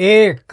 1।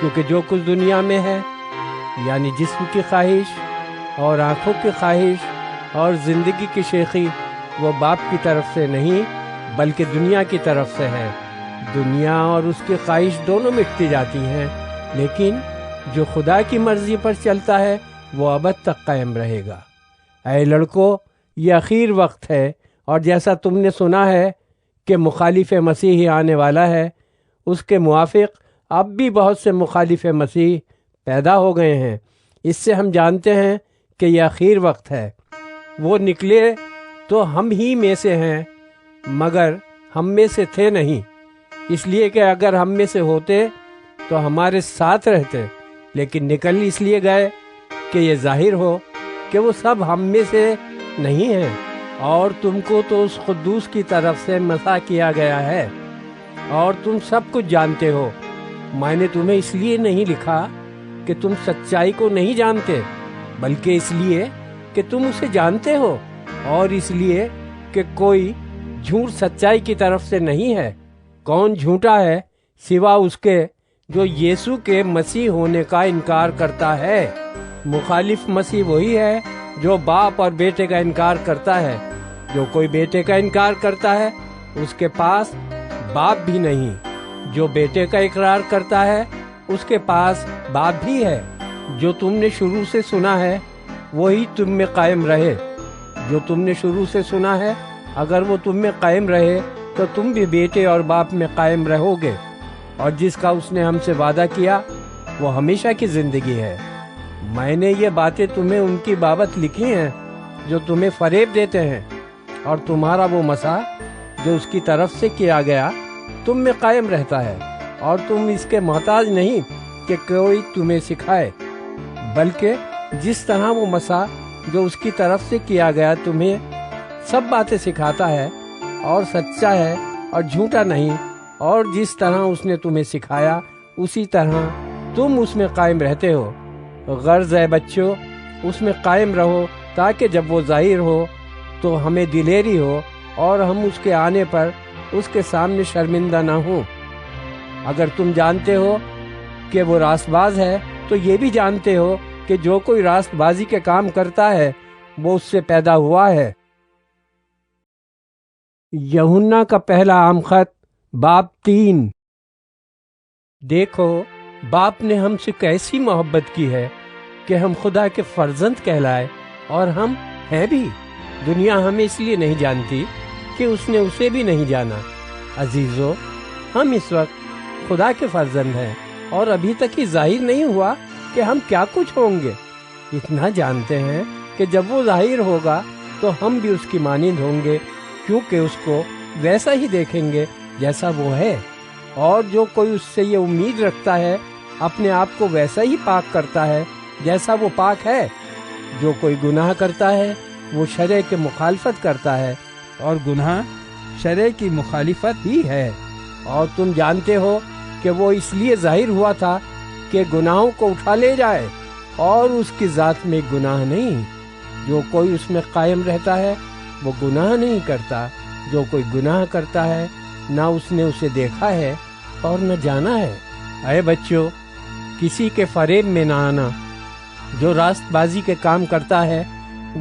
کیونکہ جو کچھ دنیا میں ہے، یعنی جسم کی خواہش اور آنکھوں کی خواہش اور زندگی کی شیخی، وہ باپ کی طرف سے نہیں بلکہ دنیا کی طرف سے ہے۔ دنیا اور اس کی خواہش دونوں مٹتی جاتی ہیں، لیکن جو خدا کی مرضی پر چلتا ہے وہ ابد تک قائم رہے گا۔ اے لڑکو، یہ آخر وقت ہے، اور جیسا تم نے سنا ہے کہ مخالف مسیحی آنے والا ہے، اس کے موافق اب بھی بہت سے مخالف مسیح پیدا ہو گئے ہیں۔ اس سے ہم جانتے ہیں کہ یہ آخر وقت ہے۔ وہ نکلے تو ہم ہی میں سے ہیں، مگر ہم میں سے تھے نہیں، اس لیے کہ اگر ہم میں سے ہوتے تو ہمارے ساتھ رہتے، لیکن نکل اس لیے گئے کہ یہ ظاہر ہو کہ وہ سب ہم میں سے نہیں ہیں۔ اور تم کو تو اس قدوس کی طرف سے مسح کیا گیا ہے، اور تم سب کچھ جانتے ہو۔ میں نے تمہیں اس لیے نہیں لکھا کہ تم سچائی کو نہیں جانتے، بلکہ اس لیے کہ تم اسے جانتے ہو، اور اس لیے کہ کوئی جھوٹ سچائی کی طرف سے نہیں ہے۔ کون جھوٹا ہے سوا اس کے جو یسوع کے مسیح ہونے کا انکار کرتا ہے؟ مخالف مسیح وہی ہے جو باپ اور بیٹے کا انکار کرتا ہے۔ جو کوئی بیٹے کا انکار کرتا ہے اس کے پاس باپ بھی نہیں۔ جو بیٹے کا اقرار کرتا ہے اس کے پاس باپ بھی ہے۔ جو تم نے شروع سے سنا ہے وہی تم میں قائم رہے۔ جو تم نے شروع سے سنا ہے اگر وہ تم میں قائم رہے تو تم بھی بیٹے اور باپ میں قائم رہو گے، اور جس کا اس نے ہم سے وعدہ کیا وہ ہمیشہ کی زندگی ہے۔ میں نے یہ باتیں تمہیں ان کی بابت لکھی ہیں جو تمہیں فریب دیتے ہیں، اور تمہارا وہ مسح جو اس کی طرف سے کیا گیا تم میں قائم رہتا ہے، اور تم اس کے محتاج نہیں کہ کوئی تمہیں سکھائے، بلکہ جس طرح وہ مسح جو اس کی طرف سے کیا گیا تمہیں سب باتیں سکھاتا ہے اور سچا ہے اور جھوٹا نہیں، اور جس طرح اس نے تمہیں سکھایا اسی طرح تم اس میں قائم رہتے ہو۔ غرض ہے بچوں، اس میں قائم رہو تاکہ جب وہ ظاہر ہو تو ہمیں دلیری ہو اور ہم اس کے آنے پر اس کے سامنے شرمندہ نہ ہوں۔ اگر تم جانتے ہو کہ وہ راست باز ہے تو یہ بھی جانتے ہو کہ جو کوئی راست بازی کے کام کرتا ہے وہ اس سے پیدا ہوا ہے۔ یوحنا کا پہلا عام خط باب 3۔ دیکھو، باپ نے ہم سے کیسی محبت کی ہے کہ ہم خدا کے فرزند کہلائے، اور ہم ہیں بھی۔ دنیا ہمیں اس لیے نہیں جانتی کہ اس نے اسے بھی نہیں جانا۔ عزیزو، ہم اس وقت خدا کے فرزند ہیں، اور ابھی تک یہ ظاہر نہیں ہوا کہ ہم کیا کچھ ہوں گے۔ اتنا جانتے ہیں کہ جب وہ ظاہر ہوگا تو ہم بھی اس کی مانند ہوں گے، کیونکہ اس کو ویسا ہی دیکھیں گے جیسا وہ ہے۔ اور جو کوئی اس سے یہ امید رکھتا ہے اپنے آپ کو ویسا ہی پاک کرتا ہے جیسا وہ پاک ہے۔ جو کوئی گناہ کرتا ہے وہ شرع کے مخالفت کرتا ہے، اور گناہ شرع کی مخالفت ہی ہے۔ اور تم جانتے ہو کہ وہ اس لیے ظاہر ہوا تھا کہ گناہوں کو اٹھا لے جائے، اور اس کی ذات میں گناہ نہیں۔ جو کوئی اس میں قائم رہتا ہے وہ گناہ نہیں کرتا۔ جو کوئی گناہ کرتا ہے نہ اس نے اسے دیکھا ہے اور نہ جانا ہے۔ اے بچوں، کسی کے فریب میں نہ آنا۔ جو راست بازی کے کام کرتا ہے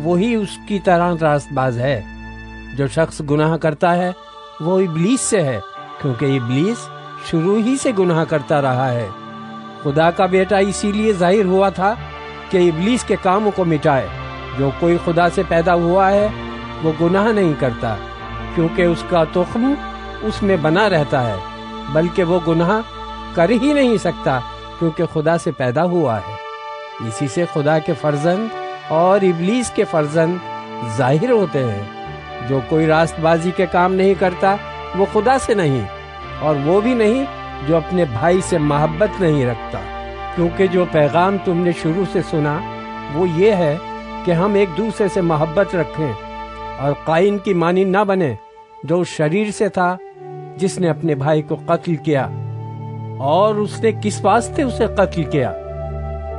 وہی اس کی طرح راست باز ہے۔ جو شخص گناہ کرتا ہے وہ ابلیس سے ہے، کیونکہ ابلیس شروع ہی سے گناہ کرتا رہا ہے۔ خدا کا بیٹا اسی لیے ظاہر ہوا تھا کہ ابلیس کے کاموں کو مٹائے۔ جو کوئی خدا سے پیدا ہوا ہے وہ گناہ نہیں کرتا، کیونکہ اس کا تخم اس میں بنا رہتا ہے، بلکہ وہ گناہ کر ہی نہیں سکتا کیونکہ خدا سے پیدا ہوا ہے۔ اسی سے خدا کے فرزند اور ابلیس کے فرزند ظاہر ہوتے ہیں۔ جو کوئی راست بازی کے کام نہیں کرتا وہ خدا سے نہیں، اور وہ بھی نہیں جو اپنے بھائی سے محبت نہیں رکھتا۔ کیونکہ جو پیغام تم نے شروع سے سنا وہ یہ ہے کہ ہم ایک دوسرے سے محبت رکھیں، اور قائن کی مانند نہ بنیں جو اس شریر سے تھا جس نے اپنے بھائی کو قتل کیا۔ اور اس نے کس واسطے اسے قتل کیا؟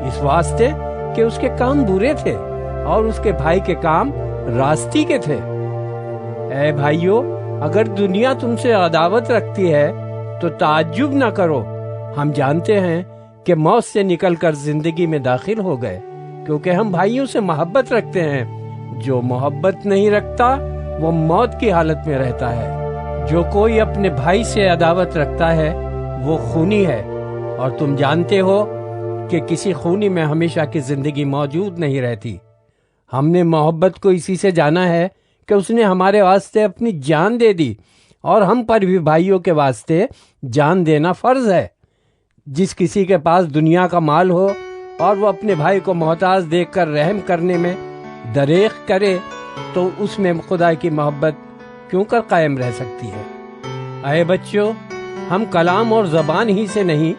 اس واسطے کہ اس کے کام برے تھے اور اس کے بھائی کے کام راستی کے تھے۔ اے بھائیو، اگر دنیا تم سے عداوت رکھتی ہے تو تعجب نہ کرو۔ ہم جانتے ہیں کہ موت سے نکل کر زندگی میں داخل ہو گئے، کیونکہ ہم بھائیوں سے محبت رکھتے ہیں۔ جو محبت نہیں رکھتا وہ موت کی حالت میں رہتا ہے۔ جو کوئی اپنے بھائی سے عداوت رکھتا ہے وہ خونی ہے، اور تم جانتے ہو کہ کسی خونی میں ہمیشہ کی زندگی موجود نہیں رہتی۔ ہم نے محبت کو اسی سے جانا ہے کہ اس نے ہمارے واسطے اپنی جان دے دی، اور ہم پر بھی بھائیوں کے واسطے جان دینا فرض ہے۔ جس کسی کے پاس دنیا کا مال ہو اور وہ اپنے بھائی کو محتاج دیکھ کر رحم کرنے میں دریغ کرے تو اس میں خدا کی محبت کیوں کر قائم رہ سکتی ہے؟ اے بچوں، ہم کلام اور زبان ہی سے نہیں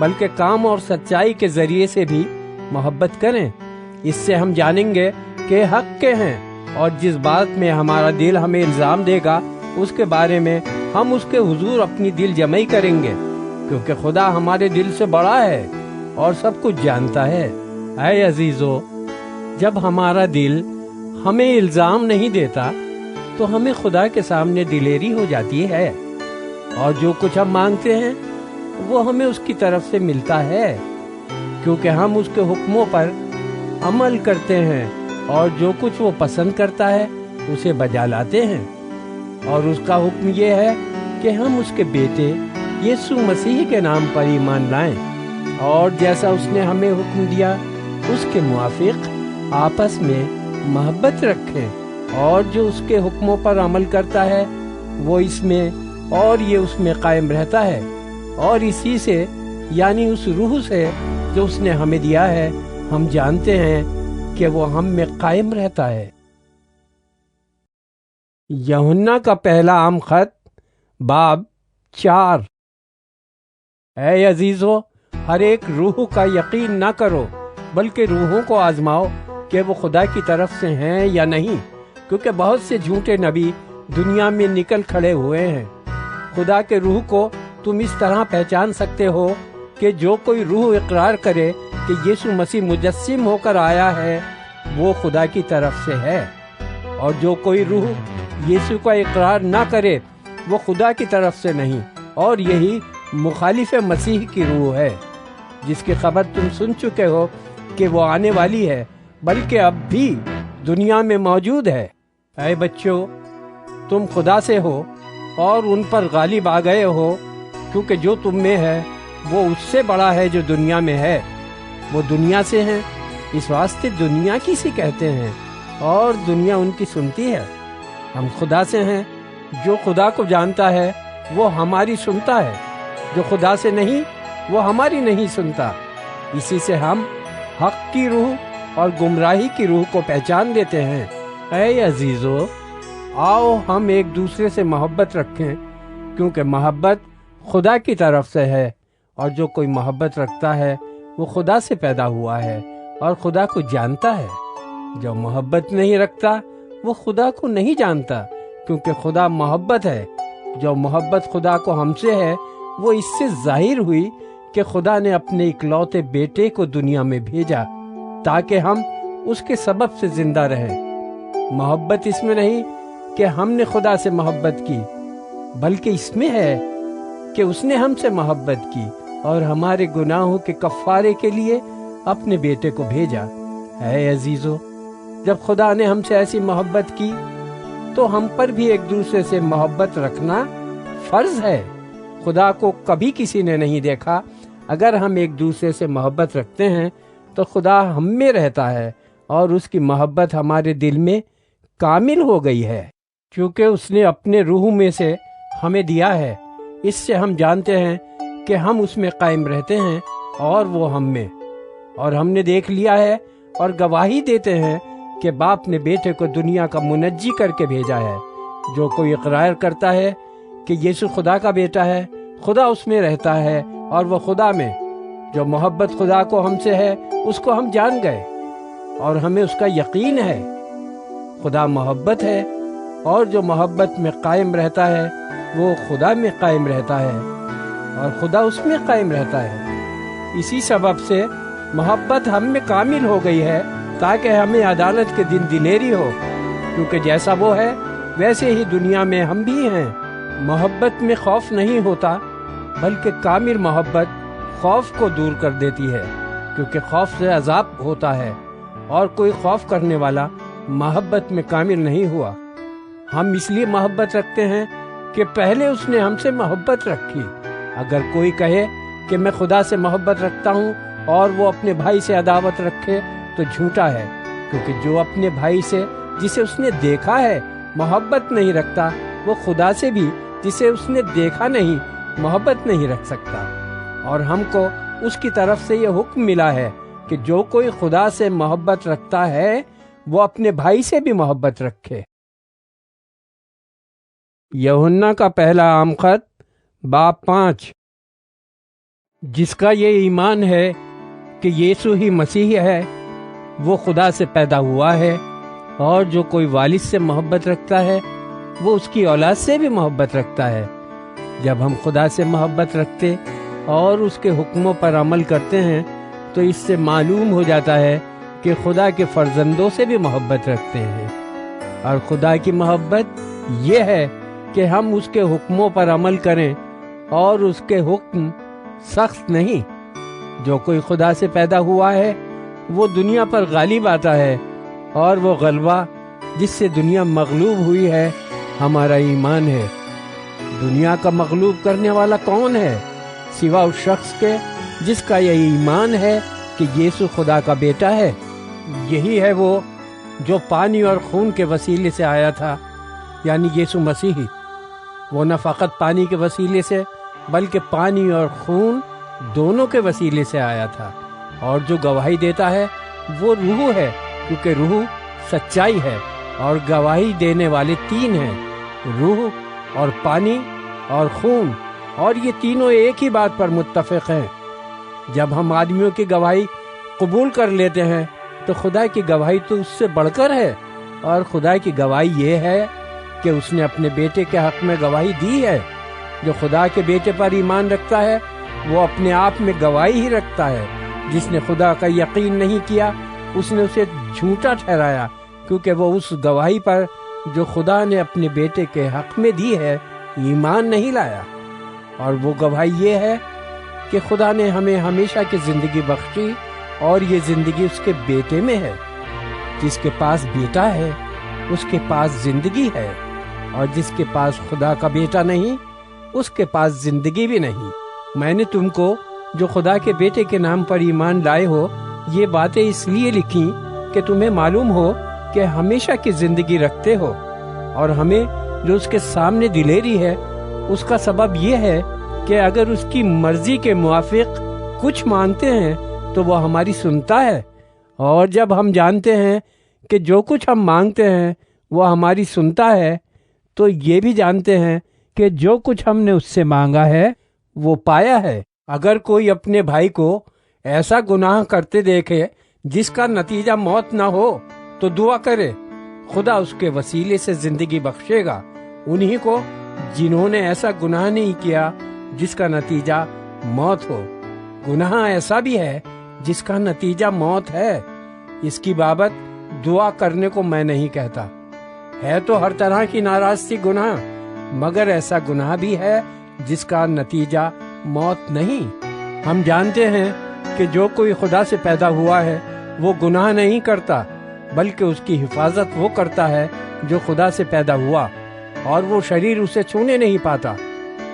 بلکہ کام اور سچائی کے ذریعے سے بھی محبت کریں۔ اس سے ہم جانیں گے کہ حق کے ہیں، اور جس بات میں ہمارا دل ہمیں الزام دے گا اس کے بارے میں ہم اس کے حضور اپنی دل جمعی کریں گے، کیونکہ خدا ہمارے دل سے بڑا ہے اور سب کچھ جانتا ہے۔ اے عزیزو، جب ہمارا دل ہمیں الزام نہیں دیتا تو ہمیں خدا کے سامنے دلیری ہو جاتی ہے، اور جو کچھ ہم مانگتے ہیں وہ ہمیں اس کی طرف سے ملتا ہے، کیونکہ ہم اس کے حکموں پر عمل کرتے ہیں، اور جو کچھ وہ پسند کرتا ہے اسے بجا لاتے ہیں۔ اور اس کا حکم یہ ہے کہ ہم اس کے بیٹے یسوع مسیح کے نام پر ایمان لائیں، اور جیسا اس نے ہمیں حکم دیا اس کے موافق آپس میں محبت رکھیں۔ اور جو اس کے حکموں پر عمل کرتا ہے وہ اس میں اور یہ اس میں قائم رہتا ہے، اور اسی سے یعنی اس روح سے جو اس نے ہمیں دیا ہے ہم جانتے ہیں کہ وہ ہم میں قائم رہتا ہے۔ یوحنا کا پہلا عام خط باب 4۔ اے عزیزو، ہر ایک روح کا یقین نہ کرو بلکہ روحوں کو آزماؤ کہ وہ خدا کی طرف سے ہیں یا نہیں، کیونکہ بہت سے جھوٹے نبی دنیا میں نکل کھڑے ہوئے ہیں۔ خدا کے روح کو تم اس طرح پہچان سکتے ہو کہ جو کوئی روح اقرار کرے کہ یسوع مسیح مجسم ہو کر آیا ہے وہ خدا کی طرف سے ہے، اور جو کوئی روح یسوع کا اقرار نہ کرے وہ خدا کی طرف سے نہیں، اور یہی مخالف مسیح کی روح ہے، جس کی خبر تم سن چکے ہو کہ وہ آنے والی ہے بلکہ اب بھی دنیا میں موجود ہے۔ اے بچوں، تم خدا سے ہو اور ان پر غالب آ گئے ہو، کیونکہ جو تم میں ہے وہ اس سے بڑا ہے جو دنیا میں ہے۔ وہ دنیا سے ہیں، اس واسطے دنیا کی سی کہتے ہیں، اور دنیا ان کی سنتی ہے۔ ہم خدا سے ہیں، جو خدا کو جانتا ہے وہ ہماری سنتا ہے، جو خدا سے نہیں وہ ہماری نہیں سنتا۔ اسی سے ہم حق کی روح اور گمراہی کی روح کو پہچان دیتے ہیں۔ اے عزیزو، آؤ ہم ایک دوسرے سے محبت رکھیں، کیونکہ محبت خدا کی طرف سے ہے، اور جو کوئی محبت رکھتا ہے وہ خدا سے پیدا ہوا ہے اور خدا کو جانتا ہے۔ جو محبت نہیں رکھتا وہ خدا کو نہیں جانتا، کیونکہ خدا محبت ہے۔ جو محبت خدا کو ہم سے ہے وہ اس سے ظاہر ہوئی کہ خدا نے اپنے اکلوتے بیٹے کو دنیا میں بھیجا تاکہ ہم اس کے سبب سے زندہ رہیں۔ محبت اس میں نہیں کہ ہم نے خدا سے محبت کی، بلکہ اس میں ہے کہ اس نے ہم سے محبت کی اور ہمارے گناہوں کے کفارے کے لیے اپنے بیٹے کو بھیجا۔ اے عزیزو، جب خدا نے ہم سے ایسی محبت کی تو ہم پر بھی ایک دوسرے سے محبت رکھنا فرض ہے۔ خدا کو کبھی کسی نے نہیں دیکھا۔ اگر ہم ایک دوسرے سے محبت رکھتے ہیں تو خدا ہم میں رہتا ہے اور اس کی محبت ہمارے دل میں کامل ہو گئی ہے، کیونکہ اس نے اپنے روح میں سے ہمیں دیا ہے۔ اس سے ہم جانتے ہیں کہ ہم اس میں قائم رہتے ہیں اور وہ ہم میں، اور ہم نے دیکھ لیا ہے اور گواہی دیتے ہیں کہ باپ نے بیٹے کو دنیا کا منجی کر کے بھیجا ہے۔ جو کوئی اقرار کرتا ہے کہ یسوع خدا کا بیٹا ہے، خدا اس میں رہتا ہے اور وہ خدا میں۔ جو محبت خدا کو ہم سے ہے اس کو ہم جان گئے اور ہمیں اس کا یقین ہے۔ خدا محبت ہے، اور جو محبت میں قائم رہتا ہے وہ خدا میں قائم رہتا ہے اور خدا اس میں قائم رہتا ہے۔ اسی سبب سے محبت ہم میں کامل ہو گئی ہے تاکہ ہمیں عدالت کے دن دلیری ہو، کیونکہ جیسا وہ ہے ویسے ہی دنیا میں ہم بھی ہیں۔ محبت میں خوف نہیں ہوتا، بلکہ کامل محبت خوف کو دور کر دیتی ہے، کیونکہ خوف سے عذاب ہوتا ہے، اور کوئی خوف کرنے والا محبت میں کامل نہیں ہوا۔ ہم اس لیے محبت رکھتے ہیں کہ پہلے اس نے ہم سے محبت رکھی۔ اگر کوئی کہے کہ میں خدا سے محبت رکھتا ہوں اور وہ اپنے بھائی سے عداوت رکھے تو جھوٹا ہے، کیونکہ جو اپنے بھائی سے جسے اس نے دیکھا ہے محبت نہیں رکھتا، وہ خدا سے بھی جسے اس نے دیکھا نہیں محبت نہیں رکھ سکتا۔ اور ہم کو اس کی طرف سے یہ حکم ملا ہے کہ جو کوئی خدا سے محبت رکھتا ہے وہ اپنے بھائی سے بھی محبت رکھے۔ یوحنا کا پہلا عام خط باب 5۔ جس کا یہ ایمان ہے کہ یسوع ہی مسیح ہے، وہ خدا سے پیدا ہوا ہے، اور جو کوئی والد سے محبت رکھتا ہے وہ اس کی اولاد سے بھی محبت رکھتا ہے۔ جب ہم خدا سے محبت رکھتے اور اس کے حکموں پر عمل کرتے ہیں تو اس سے معلوم ہو جاتا ہے کہ خدا کے فرزندوں سے بھی محبت رکھتے ہیں، اور خدا کی محبت یہ ہے کہ ہم اس کے حکموں پر عمل کریں، اور اس کے حکم سخت نہیں۔ جو کوئی خدا سے پیدا ہوا ہے وہ دنیا پر غالب آتا ہے، اور وہ غلبہ جس سے دنیا مغلوب ہوئی ہے ہمارا ایمان ہے۔ دنیا کا مغلوب کرنے والا کون ہے سوا اس شخص کے جس کا یہ ایمان ہے کہ یسوع خدا کا بیٹا ہے۔ یہی ہے وہ جو پانی اور خون کے وسیلے سے آیا تھا، یعنی یسوع مسیح۔ وہ نہ فقط پانی کے وسیلے سے بلکہ پانی اور خون دونوں کے وسیلے سے آیا تھا۔ اور جو گواہی دیتا ہے وہ روح ہے، کیونکہ روح سچائی ہے، اور گواہی دینے والے تین ہیں، روح اور پانی اور خون، اور یہ تینوں ایک ہی بات پر متفق ہیں۔ جب ہم آدمیوں کی گواہی قبول کر لیتے ہیں تو خدا کی گواہی تو اس سے بڑھ کر ہے، اور خدا کی گواہی یہ ہے کہ اس نے اپنے بیٹے کے حق میں گواہی دی ہے۔ جو خدا کے بیٹے پر ایمان رکھتا ہے وہ اپنے آپ میں گواہی ہی رکھتا ہے۔ جس نے خدا کا یقین نہیں کیا اس نے اسے جھوٹا ٹھہرایا، کیونکہ وہ اس گواہی پر جو خدا نے اپنے بیٹے کے حق میں دی ہے ایمان نہیں لایا۔ اور وہ گواہی یہ ہے کہ خدا نے ہمیں ہمیشہ کی زندگی بخشی، اور یہ زندگی اس کے بیٹے میں ہے۔ جس کے پاس بیٹا ہے اس کے پاس زندگی ہے، اور جس کے پاس خدا کا بیٹا نہیں اس کے پاس زندگی بھی نہیں۔ میں نے تم کو جو خدا کے بیٹے کے نام پر ایمان لائے ہو یہ باتیں اس لیے لکھیں کہ تمہیں معلوم ہو کہ ہمیشہ کی زندگی رکھتے ہو، اور ہمیں جو اس کے سامنے دلیری ہے اس کا سبب یہ ہے کہ اگر اس کی مرضی کے موافق کچھ مانگتے ہیں تو وہ ہماری سنتا ہے، اور جب ہم جانتے ہیں کہ جو کچھ ہم مانگتے ہیں وہ ہماری سنتا ہے تو یہ بھی جانتے ہیں کہ جو کچھ ہم نے اس سے مانگا ہے وہ پایا ہے۔ اگر کوئی اپنے بھائی کو ایسا گناہ کرتے دیکھے جس کا نتیجہ موت نہ ہو تو دعا کرے، خدا اس کے وسیلے سے زندگی بخشے گا انہی کو جنہوں نے ایسا گناہ نہیں کیا جس کا نتیجہ موت ہو۔ گناہ ایسا بھی ہے جس کا نتیجہ موت ہے، اس کی بابت دعا کرنے کو میں نہیں کہتا۔ ہے تو ہر طرح کی ناراضگی گناہ، مگر ایسا گناہ بھی ہے جس کا نتیجہ موت نہیں۔ ہم جانتے ہیں کہ جو کوئی خدا سے پیدا ہوا ہے وہ گناہ نہیں کرتا، بلکہ اس کی حفاظت وہ کرتا ہے جو خدا سے پیدا ہوا، اور وہ شریر اسے چھونے نہیں پاتا۔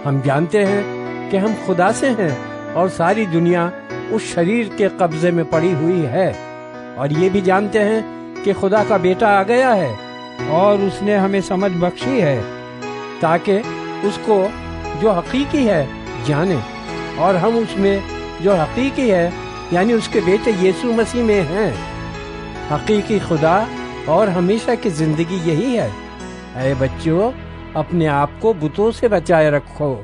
ہم جانتے ہیں کہ ہم خدا سے ہیں، اور ساری دنیا اس شریر کے قبضے میں پڑی ہوئی ہے، اور یہ بھی جانتے ہیں کہ خدا کا بیٹا آ گیا ہے اور اس نے ہمیں سمجھ بخشی ہے تاکہ اس کو جو حقیقی ہے جانے، اور ہم اس میں جو حقیقی ہے یعنی اس کے بیٹے یسوع مسیح میں ہیں۔ حقیقی خدا اور ہمیشہ کی زندگی یہی ہے۔ اے بچوں، اپنے آپ کو بتوں سے بچائے رکھو۔